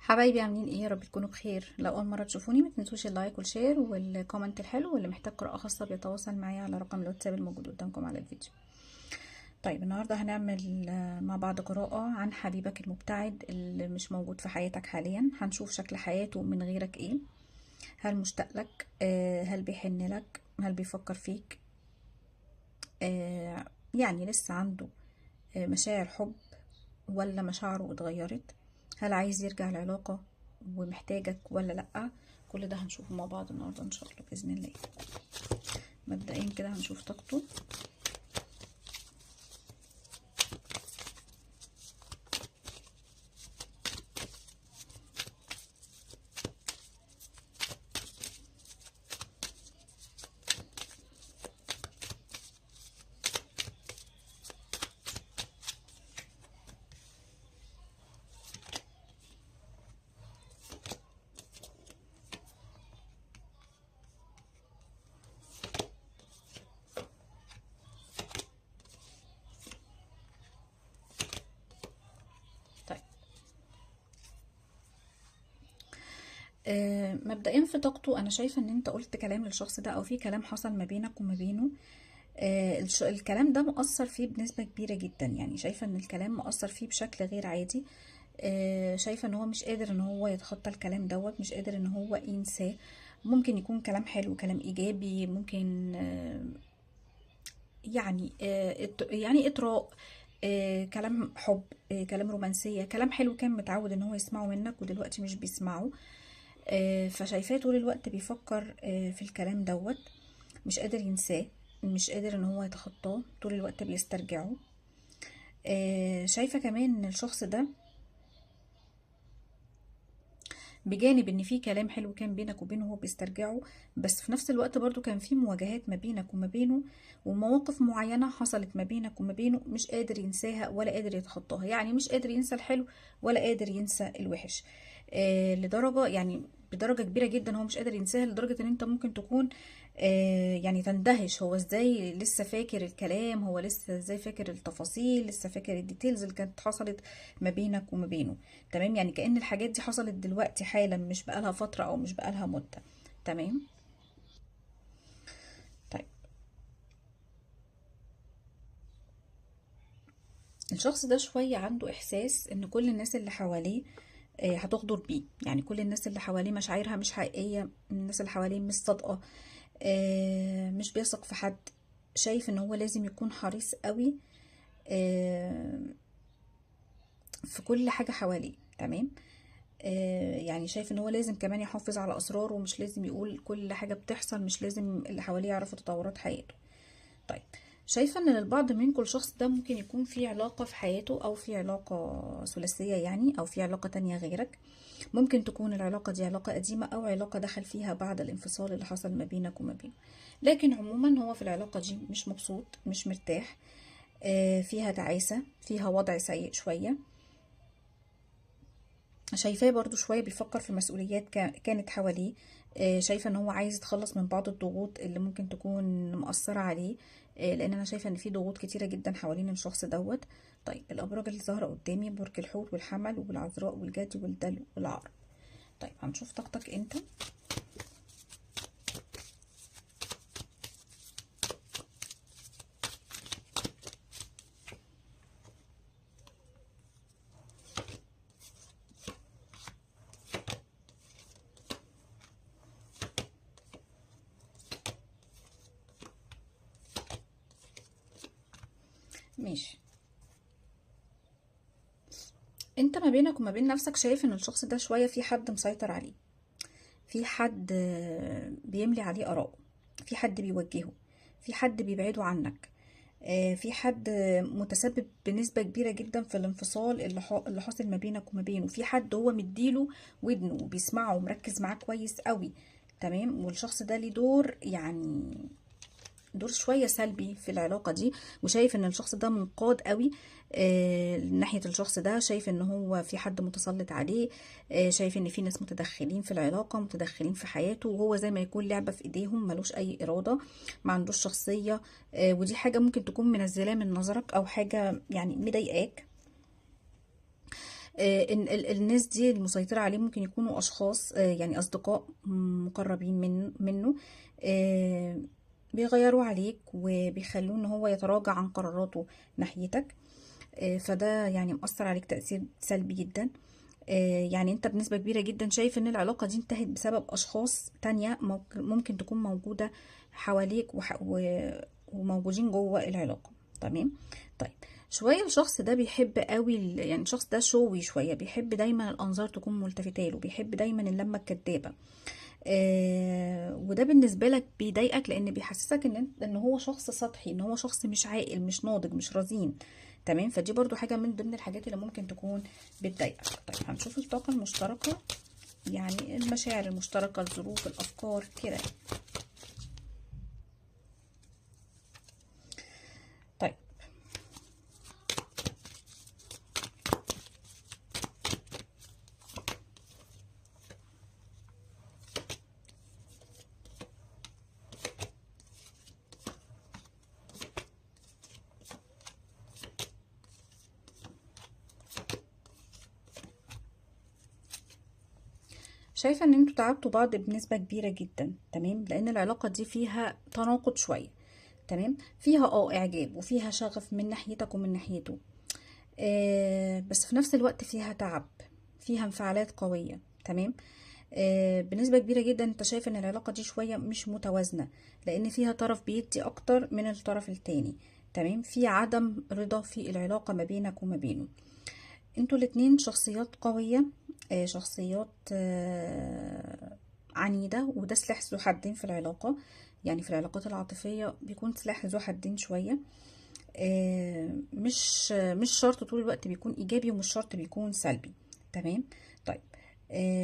حبايبي عاملين ايه؟ يا رب تكونوا بخير. لو اول مره تشوفوني ما تنسوش اللايك والشير والكومنت الحلو، واللي محتاج قراءه خاصه بيتواصل معايا على رقم الواتساب الموجود قدامكم على الفيديو. طيب النهارده هنعمل مع بعض قراءه عن حبيبك المبتعد اللي مش موجود في حياتك حاليا. هنشوف شكل حياته من غيرك ايه. هل مشتاق لك؟ هل بيحن لك؟ هل بيفكر فيك؟ يعني لسه عنده مشاعر حب، ولا مشاعره اتغيرت؟ هل عايز يرجع العلاقة ومحتاجك ولا لأ؟ كل ده هنشوفه مع بعض النهاردة ان شاء الله بإذن الله. مبدئيا كده هنشوف طاقته. طيب مبدئيا في طاقته انا شايفة ان انت قلت كلام للشخص ده، او في كلام حصل ما بينك وما بينه. الكلام ده مؤثر فيه بنسبة كبيرة جدا، يعني شايفة ان الكلام مؤثر فيه بشكل غير عادي. شايفة ان هو مش قادر ان هو يتخطى الكلام دوت، مش قادر ان هو ينساه. ممكن يكون كلام حلو، كلام ايجابي، ممكن يعني اطراء، كلام حب، كلام رومانسية، كلام حلو كان متعود ان هو يسمعه منك ودلوقتي مش بيسمعه. فشايفاه طول الوقت بيفكر في الكلام دوت، مش قادر ينساه، مش قادر ان هو يتخطاه، طول الوقت بيسترجعه. شايفة كمان ان الشخص ده بجانب ان في كلام حلو كان بينك وبينه هو بيسترجعه، بس في نفس الوقت برضو كان في مواجهات ما بينك وما بينه، ومواقف معينة حصلت ما بينك وما بينه مش قادر ينساها ولا قادر يتخطاها. يعني مش قادر ينسى الحلو ولا قادر ينسى الوحش. لدرجة يعني بدرجة كبيرة جدا هو مش قادر ينساها، لدرجة ان انت ممكن تكون يعني تندهش، هو ازاي لسه فاكر الكلام، هو لسه ازاي فاكر التفاصيل، لسه فاكر الديتيلز اللي كانت حصلت ما بينك وما بينه. تمام، يعني كأن الحاجات دي حصلت دلوقتي حالا، مش بقالها فترة او مش بقالها مدة. تمام. طيب الشخص ده شوية عنده احساس ان كل الناس اللي حواليه هتغدر بيه، يعني كل الناس اللي حواليه مشاعرها مش حقيقية، الناس اللي حواليه مش صادقة، مش بيثق في حد. شايف ان هو لازم يكون حريص قوي آه، في كل حاجة حواليه. تمام. يعني شايف ان هو لازم كمان يحافظ على اسراره، ومش لازم يقول كل حاجة بتحصل، مش لازم اللي حواليه يعرفوا تطورات حياته. طيب شايفة ان للبعض منكم الشخص ده ممكن يكون في علاقة في حياته، او في علاقة ثلاثية يعني، او في علاقة تانية غيرك. ممكن تكون العلاقة دي علاقة قديمة، او علاقة دخل فيها بعد الانفصال اللي حصل ما بينك وما بينه. لكن عموما هو في العلاقة دي مش مبسوط، مش مرتاح، فيها تعاسة، فيها وضع سيء شوية. شايفاه برضو شوية بيفكر في مسؤوليات كانت حواليه. شايفة ان هو عايز يتخلص من بعض الضغوط اللي ممكن تكون مؤثرة عليه، لان انا شايفة ان في ضغوط كتيرة جدا حوالين الشخص دوت. طيب الابراج اللي ظاهرة قدامي برج الحوت والحمل والعذراء والجدي والدلو والعقرب. طيب هنشوف طاقتك انت. ماشي. انت ما بينك وما بين نفسك شايف ان الشخص ده شوية في حد مسيطر عليه، في حد بيملي عليه آراءه، في حد بيوجهه، في حد بيبعده عنك، في حد متسبب بنسبة كبيرة جدا في الانفصال اللي حاصل ما بينك وما بينه، في حد هو مديله ودنه وبيسمعه ومركز معاه كويس قوي. تمام. والشخص ده ليه دور، يعني دور شوية سلبي في العلاقة دي، وشايف ان الشخص ده منقاد قوي ناحية الشخص ده. شايف ان هو في حد متسلط عليه، شايف ان في ناس متدخلين في العلاقة، متدخلين في حياته، وهو زي ما يكون لعبة في ايديهم، ملوش اي ارادة، ما عندوش شخصية. ودي حاجة ممكن تكون منزلاه من نظرك، او حاجة يعني مضايقاك. الناس دي المسيطرة عليه ممكن يكونوا أشخاص يعني أصدقاء مقربين منه. آه، بيغيروا عليك وبيخلوه ان هو يتراجع عن قراراته ناحيتك. فده يعني مؤثر عليك تأثير سلبي جدا. يعني انت بنسبة كبيرة جدا شايف ان العلاقة دي انتهت بسبب اشخاص تانية ممكن تكون موجودة حواليك وموجودين جوه العلاقة. تمام. طيب، شوية الشخص ده بيحب قوي يعني الشخص ده شوي شوية، بيحب دايما الانظار تكون ملتفتة له، بيحب دايما اللمة الكدابة. وده بالنسبة لك بيضايقك لان بيحسسك ان هو شخص سطحي، ان هو شخص مش عاقل، مش ناضج، مش رزين. تمام. فدي برضو حاجة من ضمن الحاجات اللي ممكن تكون بتضايقك. طيب، هنشوف الطاقة المشتركة، يعني المشاعر المشتركة، الظروف، الأفكار كده. طيب، شايفة ان انتوا تعبتوا بعض بنسبة كبيرة جدا. تمام. لان العلاقة دي فيها تناقض شوية. تمام. فيها اعجاب وفيها شغف من ناحيتك ومن ناحيته. بس في نفس الوقت فيها تعب، فيها انفعالات قوية. تمام. بنسبة كبيرة جدا انت شايف ان العلاقة دي شوية مش متوازنة، لان فيها طرف بيدي اكتر من الطرف التاني. تمام. في عدم رضا في العلاقة ما بينك وما بينه. انتوا الاتنين شخصيات قوية، شخصيات عنيدة، وده سلاح ذو حدين في العلاقة. يعني في العلاقات العاطفية بيكون سلاح ذو حدين شوية. مش شرط طول الوقت بيكون ايجابي، ومش شرط بيكون سلبي. تمام. طيب،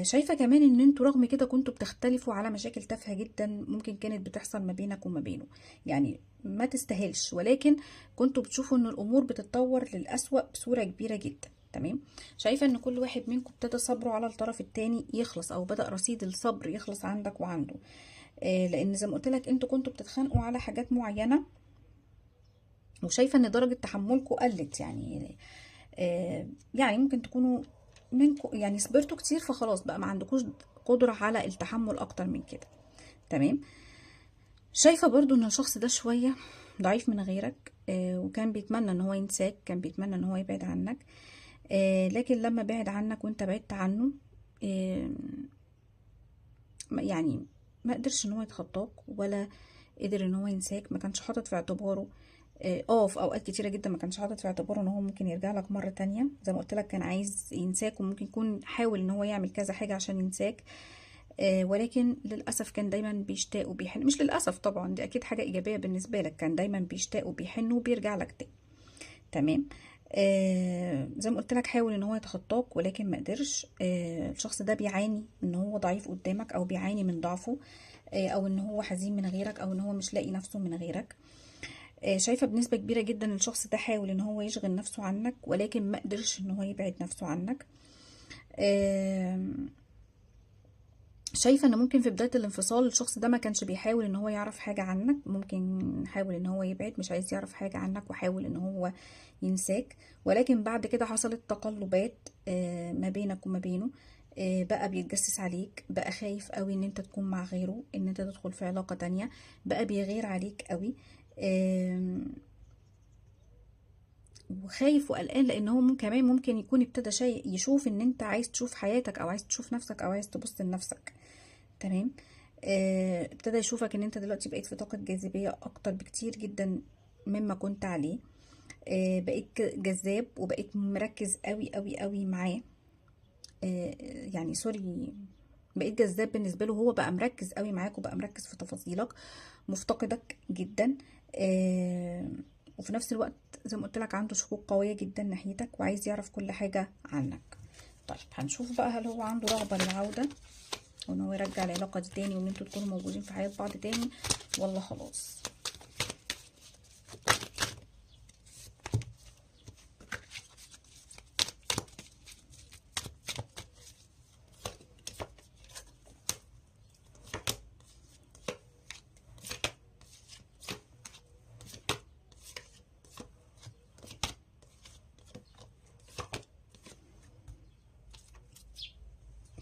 شايفة كمان ان انتوا رغم كده كنتوا بتختلفوا على مشاكل تافهة جدا ممكن كانت بتحصل ما بينك وما بينه، يعني ما تستاهلش، ولكن كنتوا بتشوفوا ان الامور بتتطور للأسوأ بصورة كبيرة جدا. تمام. شايفة ان كل واحد منكم ابتدى صبره على الطرف التاني يخلص، او بدأ رصيد الصبر يخلص عندك وعنده. لان زي ما قلت لك انتوا كنتوا بتتخانقوا على حاجات معينة، وشايفة ان درجة تحملكم قلت. يعني ممكن تكونوا منكم يعني صبرتوا كتير، فخلاص بقى ما عندكوش قدرة على التحمل اكتر من كده. تمام. شايفة برضو ان الشخص ده شوية ضعيف من غيرك، وكان بيتمنى ان هو ينساك، كان بيتمنى ان هو يبعد عنك. لكن لما بعد عنك وانت بعدت عنه، آه يعني ما قدرش ان هو يتخطاك، ولا قدر ان هو ينساك. ما كانش حاطط في اعتباره في اوقات كتيره جدا ما كانش حاطط في اعتباره ان هو ممكن يرجع لك مره تانية. زي ما قلت لك كان عايز ينساك، وممكن يكون حاول ان هو يعمل كذا حاجه عشان ينساك. ولكن للاسف كان دايما بيشتاق وبيحن. مش للاسف طبعا، دي اكيد حاجه ايجابيه بالنسبه لك، كان دايما بيشتاق وبيحن وبيرجع لك تاني. تمام. زي ما قلت لك حاول ان هو يتخطاك، ولكن ما قدرش. الشخص ده بيعاني ان هو ضعيف قدامك، او بيعاني من ضعفه، او ان هو حزين من غيرك، او ان هو مش لاقي نفسه من غيرك. شايفة بنسبة كبيرة جدا الشخص ده حاول ان هو يشغل نفسه عنك، ولكن ما قدرش ان هو يبعد نفسه عنك. شايفة ان ممكن في بداية الانفصال الشخص ده ما كانش بيحاول ان هو يعرف حاجة عنك، ممكن حاول ان هو يبعد، مش عايز يعرف حاجة عنك، وحاول ان هو ينساك. ولكن بعد كده حصلت تقلبات ما بينك وما بينه. بقى بيتجسس عليك، بقى خايف قوي ان انت تكون مع غيره، ان انت تدخل في علاقة تانية، بقى بيغير عليك قوي. وخايف وقلقان لان هو كمان ممكن يكون ابتدى شيء يشوف ان انت عايز تشوف حياتك، او عايز تشوف نفسك، او عايز تبص لنفسك. تمام. ابتدى يشوفك ان انت دلوقتي بقيت في طاقة جاذبية اكتر بكتير جدا مما كنت عليه. بقيت جذاب، وبقيت مركز قوي قوي قوي معاه. يعني سوري، بقيت جذاب بالنسبة له، هو بقى مركز قوي معاك، وبقى مركز في تفاصيلك، مفتقدك جدا. وفي نفس الوقت زي ما قلت لك عنده شكوك قوية جدا ناحيتك، وعايز يعرف كل حاجة عنك. طيب، هنشوف بقى هل هو عنده رغبة للعودة، وان هو يرجع العلاقة دي تاني، وان انتوا تكونوا موجودين في حياة بعض تاني، ولا خلاص.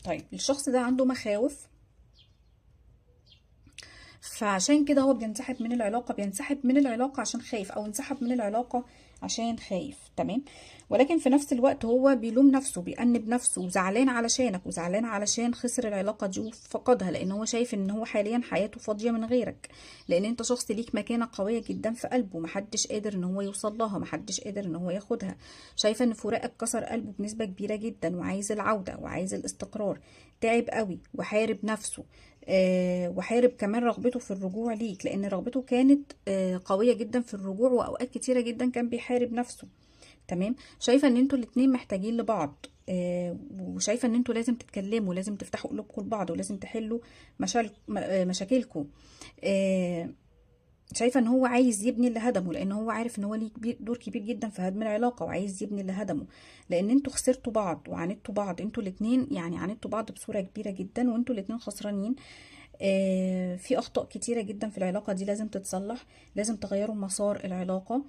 طيب الشخص ده عنده مخاوف، فعشان كده هو بينسحب من العلاقة، بينسحب من العلاقة عشان خايف، او انسحب من العلاقة عشان خايف. تمام. ولكن في نفس الوقت هو بيلوم نفسه، بيأنب نفسه، وزعلان علشانك، وزعلان علشان خسر العلاقة دي وفقدها، لان هو شايف ان هو حاليا حياته فاضية من غيرك، لان انت شخص ليك مكانة قوية جدا في قلبه، محدش قادر ان هو يوصل لها، محدش قادر ان هو ياخدها. شايفة ان فراقك كسر قلبه بنسبة كبيرة جدا، وعايز العودة وعايز الاستقرار. تعب قوي وحارب نفسه، وحارب كمان رغبته في الرجوع ليك، لان رغبته كانت قوية جدا في الرجوع، واوقات كتيرة جدا كان بيحارب نفسه. تمام. شايفة ان انتوا الاتنين محتاجين لبعض، وشايفة ان انتوا لازم تتكلموا، لازم تفتحوا قلوبكم لبعض، ولازم تحلوا مشاكلكم. آه، شايفة ان هو عايز يبني اللي هدمه، لان هو عارف ان هو ليه دور كبير جدا في هدم العلاقة، وعايز يبني اللي هدمه، لان انتوا خسرتوا بعض وعاندتوا بعض، انتوا الاتنين يعني عاندتوا بعض بصورة كبيرة جدا، وانتوا الاتنين خسرانين. في اخطاء كتيرة جدا في العلاقة دي لازم تتصلح، لازم تغيروا مسار العلاقة.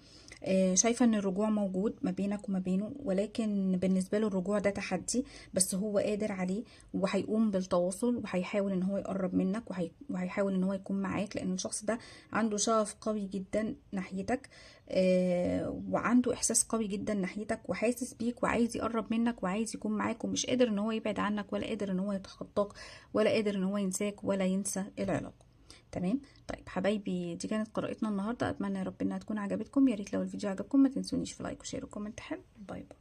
شايفة ان الرجوع موجود ما بينك وما بينه، ولكن بالنسبة له الرجوع ده تحدي، بس هو قادر عليه، وهيقوم بالتواصل، وهيحاول ان هو يقرب منك، وهيحاول ان هو يكون معاك، لان الشخص ده عنده شغف قوي جدا ناحيتك، وعنده احساس قوي جدا ناحيتك، وحاسس بيك، وعايز يقرب منك، وعايز يكون معاك، ومش قادر ان هو يبعد عنك، ولا قادر ان هو يتخطاك، ولا قادر ان هو ينساك، ولا ينسى العلاقة. تمام. طيب حبايبي، دي كانت قراءتنا النهارده، اتمنى يا رب انها تكون عجبتكم. يا ريت لو الفيديو عجبكم ما تنسونيش في لايك وشير وكومنت حلو. باي باي.